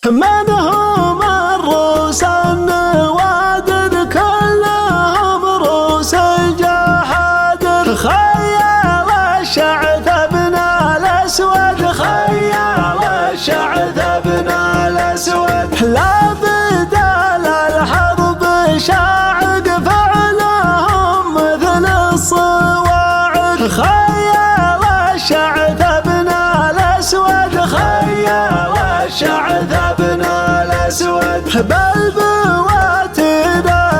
من هم الروس النوادر كلهم روس الجحادر. خيال الشعث ابن الاسود، خيال الشعث ابن الاسود. لا بدال الحرب شاعق فعلهم مثل الصواعق. خيال الشعث ابن الاسود، خيال الشعث ابن الاسود. بالبواتر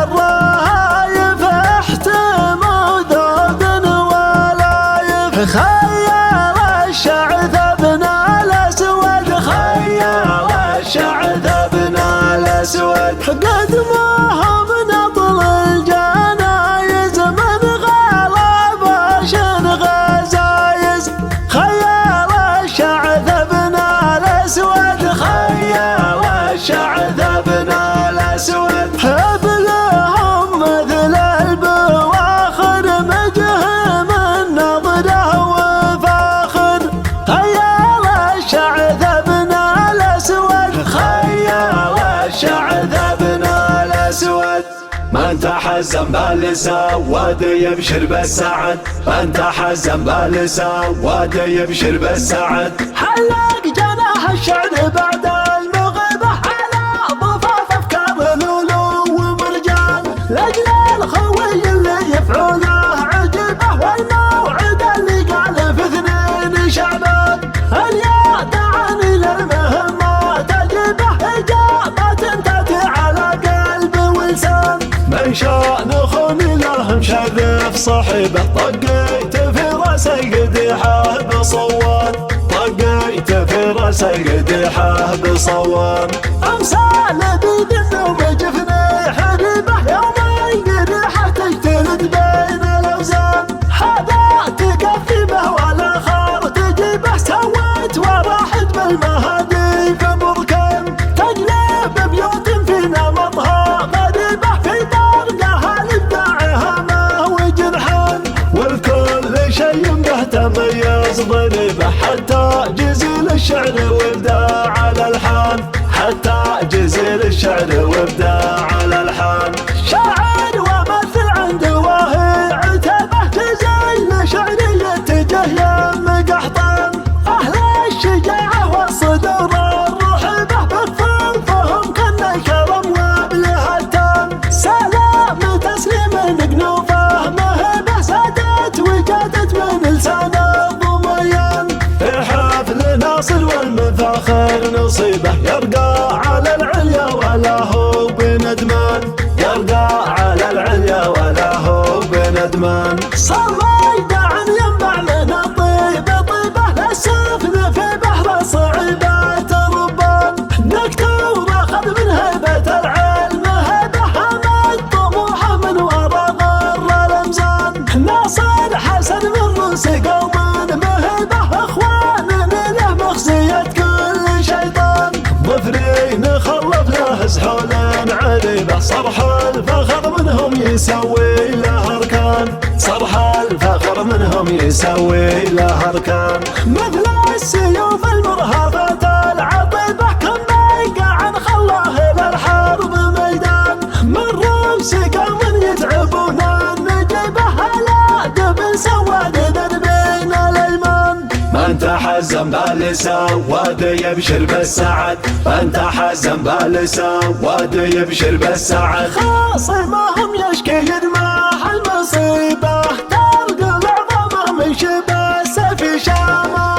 الرهايف احتموا ذود ولايف. خيال الشعث ابن الاسود، خيال الشعث ابن الاسود. قدمهم نطل الجنايز من غلب شن غزايز. خيال الشعث ابن الاسود، خيال الشعث ابن الاسود. حبلهم مثل البواخر مجهم النضره وفاخر. خيال الشعث ابن الاسود، خيال الشعث ابن الاسود. من تحزن بالسواد يبشر بالسعد، من تحزن بالسواد يبشر بالسعد. حلق جناح الشعر بعد المغيبة على ضفاف افكار لولو ومرجان. لاجل الخوي اللي يفعله عجبه والموعد اللي قال في 2 شعبان. اليد عني للمهمات اجبه اجابات تاتي على قلب ولسان. من شان خوني لهم شذف صحبه، طقيت في راسه قديحه بصوان. طقيت في راسه قديحه بصوان. امثال بذن وبجفني حربه يوم قديحه تجتلد بين الاوزان. هذا تقفبه والاخر تجيبه، سويت وراحت بالمهادي في بركان. تقلب بيوت في نمطها غريبه، في درقها لابداعها ما هو جنحان. والكل شيء به تميز ضريبه، حتى جزيل الشعر وابداع الالحان. حتى جزيل الشعر وابداع الالحان. شاعر ومثل عند واهي عتبه، جزيل شعري يتجه يم قحطان. اهل الشجاعه والصدور الرحبه، بخفوفهم كن الكرم وبالهتان. سلام تسليم نقنوفه مهبه، سادت وجادت من لسان الضميان. في حفل ناصر والمفاخر نصيبه، يرقى على العليا ولا هو بندمان. يرقى على العليا ولا هو بندمان. صميد عن ينبع من الطيب طيبه، للسفن في بحر صعيبات ربان. دكتور اخذ من هيبه العلم هبه، همت طموحه من ورا غر الامزان. ناصر حسن من رؤوس قوم مهبه، اخوان له مخزيه كل شيطان. ظفرين خلف له سحول عريبه، صرح الفخر منهم يسوي له اركان. صرح الفخر منهم يسوي له اركان. مثل السيوف المرهفه العطيبه، كم بيقع عن خلاه للحرب ميدان. من رؤوس قوم يتعبون النجيبه، هلا دبن سواد دربين الايمان. من تحزن بالسواد يبشر بالسعد، من تحزن بالسواد يبشر بالسعد. خاصمهم يشكي يدمع المصيبه، ترقى العظمه من شبه السيف شامه.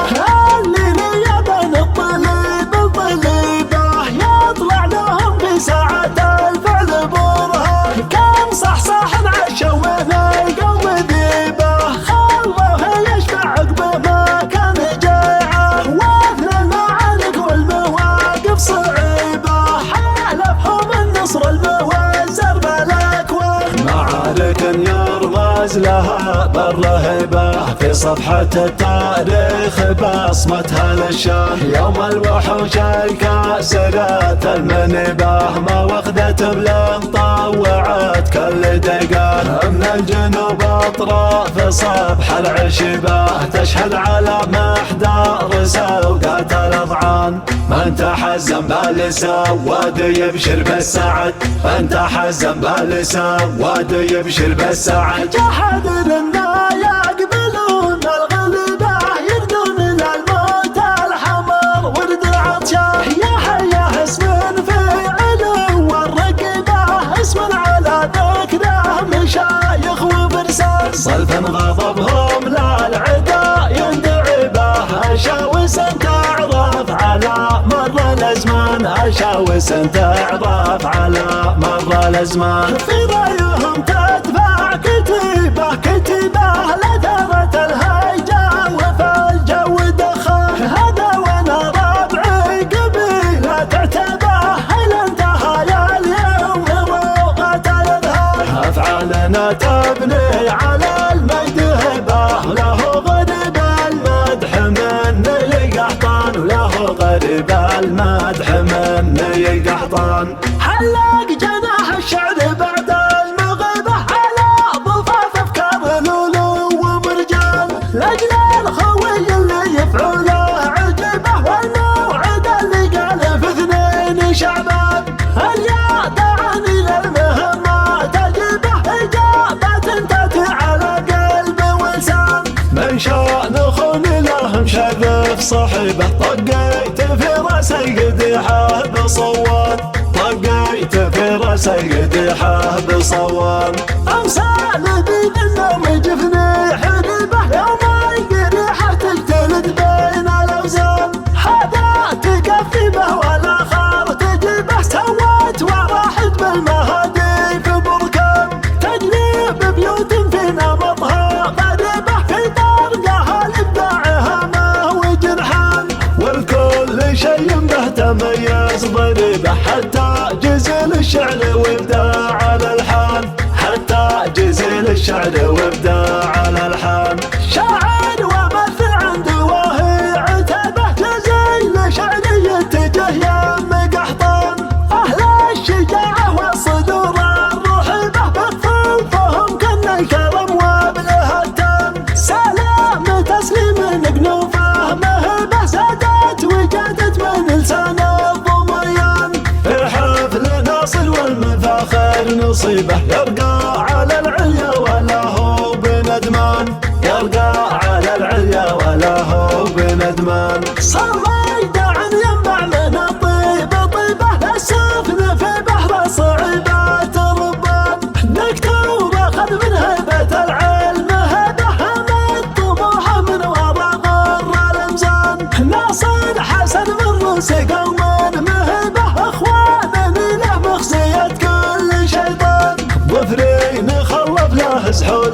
اللي نيابن الطليب الطليبه، يطلع لهم في ساعه الفعل برهان. كم صحصح عشوا من القوم ذيبه، خلوه يشبع عقبه ما كان جيعه. واثنى المعارك والمواقف صعيبه، حالفهم النصر الموزر بالاكوان. معارك يرمز لها بالرهبه، في صفحة التاريخ بصمتها للشان. يوم الوحوش الكاسرات المنبه ما وخذت بلن طوعت كل دقان. من الجنوب اطراف صبح العشبة تشهد على محدار سوقات الاضعان. من تحزن بالسواد يبشر بالسعد، من تحزن بالسواد يبشر بالسعد. جحد لنا يقبلون الغلبة يردون للموت الحمر ورد عطشان. يا حيا اسم في علو والرقبة اسم على ذكره مشايخ وفرسان. صلفا غضبهم للعدا يندعي به اشاوس تعرف على مر الازمان، اشاوس تعرف على مر الازمان. في رايهم تدفع كتيبه كتيبه لدارت الهيجه وفي الجو دخان. هذا وانا ربعي قبيله تعتبه هل انتهى يا اليوم روقه الاذهان. افعالنا تبني على المجد هبه له غريب المدح من القحطان، وله غريب المدح من القحطان. حلق جناح الشعر بعد المغيبة على ضفاف افكار لولو ومرجان. لاجل الخوي اللي يفعله عجبه والموعد اللي قال في 2 شعبان. اليا دعاني للمهمة تجيبه اجابات تاتي على قلب ولسان. من شان خوني له مشرف صحبه طقيت في راسي قديحه بصوان، طقيت في راسي قديحه بصوان. امثال بين النوم جفني حربه يوم القريحه تجتلد بين الاوزان. هذا تكفي به والاخر تجيبه سوت وراحت بالمهادي في بركان. تجليب بيوت في نمطها غريبه في طرقها لابداعها ما هو جرحان. والكل شيء به تميز ضريبه حتى جزل الشعر وابداع الالحان، حتى جزل الشعر وابداع الالحان. شاعر ومثل عنده وهي عتبه جزيل شعري يتجه يم قحطان. اهل الشجاعه والصدور الرحبه بخفوفهم كن الكرم وابله التام. سلام تسليم نقنوفه مهبه سادت وجادت من لسان الضميان. في حفل ناصر والمفاخر نصيبه يرقى على العليا ولا هو بندمان، يرقى على العليا ولا هو بندمان. صريد عن ينبع من الطيب طيبه للسفن في بحر صعيبات الربان. دكتور اخذ من هيبه العلم هبه همت طموحه من وراء غر الامزان. ناصر حسن من روس قوم مهبه اخوان له مخزيه كل شيطان. ظفرين خلف له سحول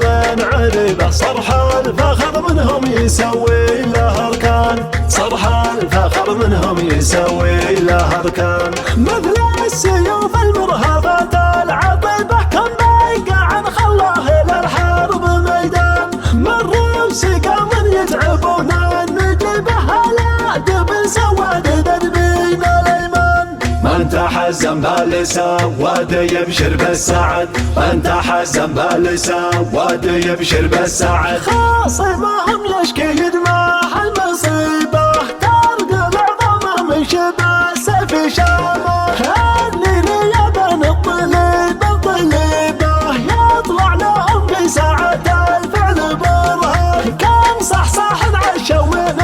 عريبه صرح الفخر منهم يسوي له اركان، صرح الفخر منهم يسوي له اركان. مثل السيوف المرهبات العطيبه كم بيقع عن خلاه للحرب ميدان. من روس قوم يتعبون النجيبه على جبل سواد ذنبين الايمان. من تحزن بالسواد يبشر بالسعد، من تحزن بالسواد يبشر بالسعد. خاصمهم يشكي دماح المصيبه ترقى العظمه من شبه سيف شامه. هني لي يا بن الطليب الطليبه يطلع لهم في ساعه الفعل برهان. كم صحصح عالشوين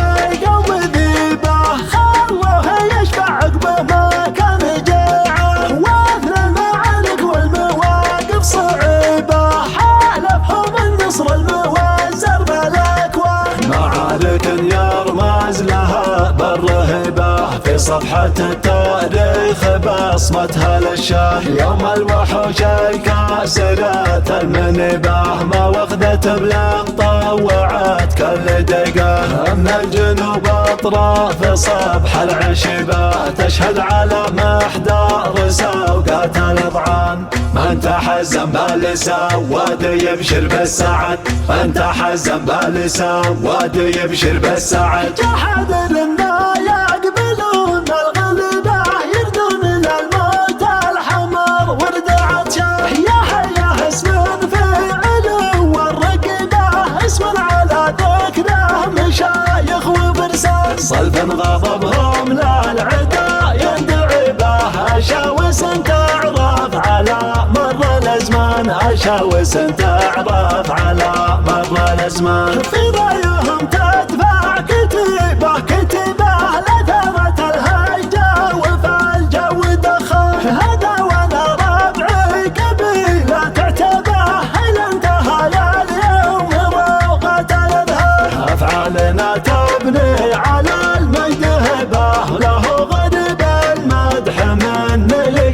قوم ذيبه خلوه يشفع عقبه ما كان جاعه. واثنى المعارك والمواقف صعيبه حالفهم النصر الموزر بالاكوان. معارك يرمز لها بالرهبه في صفحة التاريخ بصمتها للشان. يوم الوحوش الكاسرات المنبه ما وخذت بلن طوعت كل دقة. من الجنوب اطراف صبح العشبة تشهد على محدار سوقات الاضعان. من تحزن باللسان وادي يبشر بالسعد، من تحزن باللسان وادي يبشر بالسعد. جحد لنا يقبلون الغلبة يردون للموت الحمر ورد عطشان. يا حياه اسم في علو والرقبة، اسم على ذكره مشايخ وفرسان. صلب غضبهم للعدا يندعي به أشاوس تعرف على مر الأزمان، أشاوس تعرف على مر الأزمان. في رأيهم تدفع كتيبة كتيبة لثرة الهيجة وفي الجو دخان. هذا وانا ربعي قبيلة تعتبه إلى انتهى اليوم روقة الأذهان. أفعالنا تبني على المجد هبة، له غريب المدح من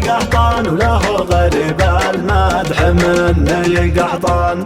قحطان، وله غريب المدح من قحطان.